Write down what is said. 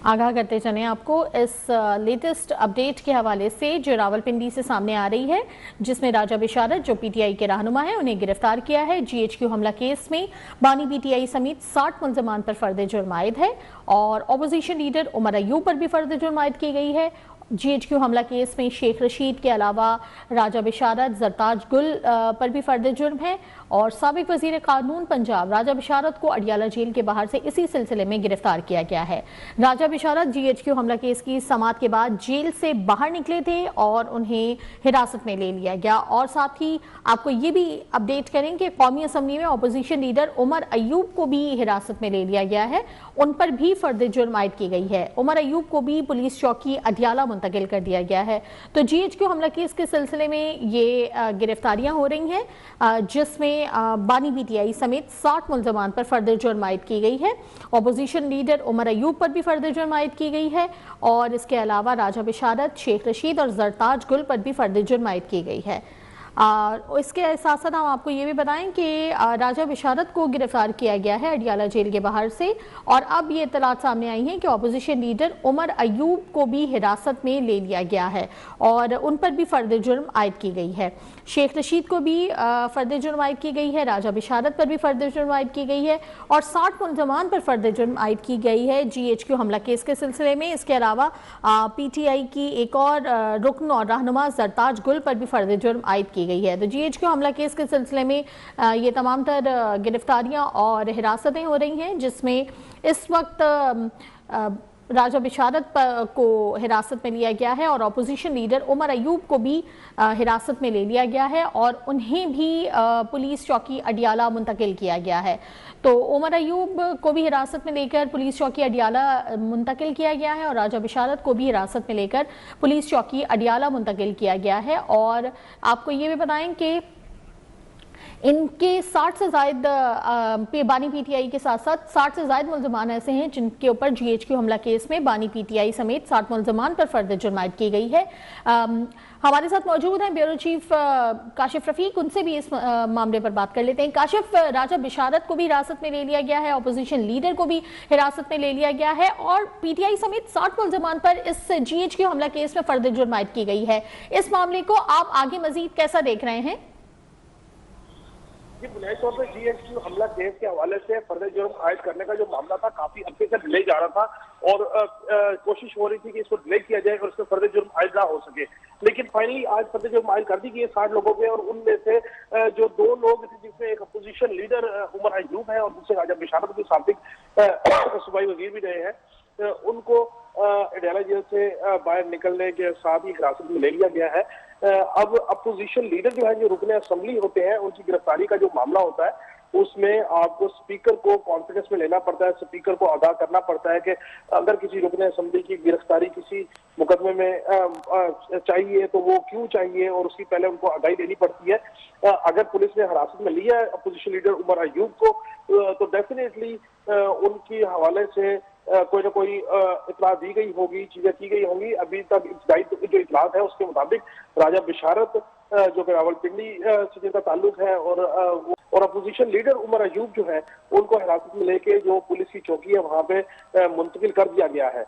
आगाह करते चलें आपको इस लेटेस्ट अपडेट के हवाले से जो रावलपिंडी से सामने आ रही है, जिसमें राजा बिशारत जो पीटीआई के रहनुमा है उन्हें गिरफ्तार किया है। जीएचक्यू हमला केस में बानी पीटीआई समेत 60 मुल्ज़मान पर फर्द जुर्म आयद है और अपोजिशन लीडर उमर अयूब पर भी फर्द जुर्म आयद की गई है। जीएचक्यू हमला केस में शेख रशीद के अलावा राजा बिशारत, जरताज गुल पर भी फर्द जुर्म है और साबिक वजीर कानून पंजाब राजा बिशारत को अडियाला जेल के बाहर से इसी सिलसिले में गिरफ्तार किया गया है। राजा बिशारत जीएचक्यू हमला केस की समाअत के बाद जेल से बाहर निकले थे और उन्हें हिरासत में ले लिया गया। और साथ ही आपको ये भी अपडेट करें कि कौमी असम्बली में अपोजिशन लीडर उमर अयूब को भी हिरासत में ले लिया गया है, उन पर भी फर्द जुर्म आयद की गई है। उमर अयूब को भी पुलिस चौकी अडियाला मुंतकिल कर दिया गया है। तो जीएचक्यू हमला केस के सिलसिले में ये गिरफ्तारियां हो रही हैं, जिसमें बानी पीटीआई समेत 60 मुल्ज़मान पर फर्द जुर्म आयद की गई है। अपोजिशन लीडर उमर अयूब पर भी फर्द जुर्म आयद की गई है और इसके अलावा राजा बिशारत, शेख रशीद और जरताज गुल पर भी फर्द जुर्म आयद की गई है। इसके साथ साथ हम आपको ये भी बताएं कि राजा बिशारत को गिरफ्तार किया गया है अडियाला जेल के बाहर से और अब ये इत्तलात सामने आई हैं कि अपोजिशन लीडर उमर अयूब को भी हिरासत में ले लिया गया है और उन पर भी फर्द जुर्म आयद की गई है। शेख रशीद को भी फर्द जुर्म आयद की गई है, राजा बिशारत पर भी फर्द जुर्म आयद की गई है और 60 मुल्ज़मान पर फर्द जुर्म आयद की गई है जीएचक्यू हमला केस के सिलसिले में। इसके अलावा पीटीआई की एक और रुकन और रहनुमा जरताज गुल पर भी फर्द जुर्म आयद की गई है। तो जीएचक्यू हमला केस के सिलसिले में ये तमाम तर गिरफ्तारियां और हिरासतें हो रही हैं, जिसमें इस वक्त राजा बिशारत को हिरासत में लिया गया है और अपोजिशन लीडर उमर अयूब को भी हिरासत में ले लिया गया है और उन्हें भी पुलिस चौकी अडियाला मुंतकिल किया गया है। तो उमर अयूब को भी हिरासत में लेकर पुलिस चौकी अडियाला मुंतकिल किया गया है और राजा बिशारत को भी हिरासत में लेकर पुलिस चौकी अडियाला मुंतकिल किया गया है। और आपको ये भी बताएं कि इनके 60 से जायद बानी पीटीआई के साथ साथ 60 से जायद मुल्ज़मान ऐसे हैं जिनके ऊपर जीएचक्यू हमला केस में बानी पीटीआई समेत 60 मुल्ज़मान पर फर्द जुर्म आयद की गई है। हमारे साथ मौजूद हैं ब्यूरो चीफ काशिफ रफीक, उनसे भी इस मामले पर बात कर लेते हैं। काशिफ, राजा बिशारत को भी हिरासत में ले लिया गया है, अपोजिशन लीडर को भी हिरासत में ले लिया गया है और पीटीआई समेत 60 मुल्ज़मान पर इस जीएचक्यू हमला केस में फर्द जुर्म आयद की गई है। इस मामले को आप आगे मजीद कैसा देख रहे हैं? बुनियादी तौर पर जीएचक्यू हमला केस के हवाले से फर्द जुर्म आयद करने का जो मामला था काफी अरसे से डिले जा रहा था और कोशिश हो रही थी कि इसको डिले किया जाए और इसमें फर्द जुर्म आयद ना हो सके, लेकिन फाइनली आज फर्द जुर्म आयद कर दी गई है 60 लोगों पे और उनमें से जो 2 लोग थे, जिसमें एक अपोजिशन लीडर उमर अयूब है और दूसरे राजा बिशारत के साबिक सूबाई वजीर भी रहे हैं, उनको अडियाला जेल से बाहर निकलने के साथ ही हिरासत में ले लिया गया है। अब अपोजिशन लीडर जो है, जो रुकन असेंबली होते हैं, उनकी गिरफ्तारी का जो मामला होता है उसमें आपको स्पीकर को कॉन्फिडेंस में लेना पड़ता है, स्पीकर को आगाह करना पड़ता है कि अगर किसी रुकन असेंबली की गिरफ्तारी किसी मुकदमे में चाहिए तो वो क्यों चाहिए और उसकी पहले उनको आगाही देनी पड़ती है। अगर पुलिस ने हिरासत में लिया है अपोजिशन लीडर उमर अयूब को तो डेफिनेटली उनकी हवाले से कोई ना कोई इतला दी गई होगी, चीजें की गई होंगी। अभी तक इब्तदाई जो इतलात है उसके मुताबिक राजा बिशारत जो कि रावलपिंडी से जिनका ताल्लुक है और अपोजिशन लीडर उमर अयूब जो है उनको हिरासत में लेके जो पुलिस की चौकी है वहां पे मुंतकिल कर दिया गया है।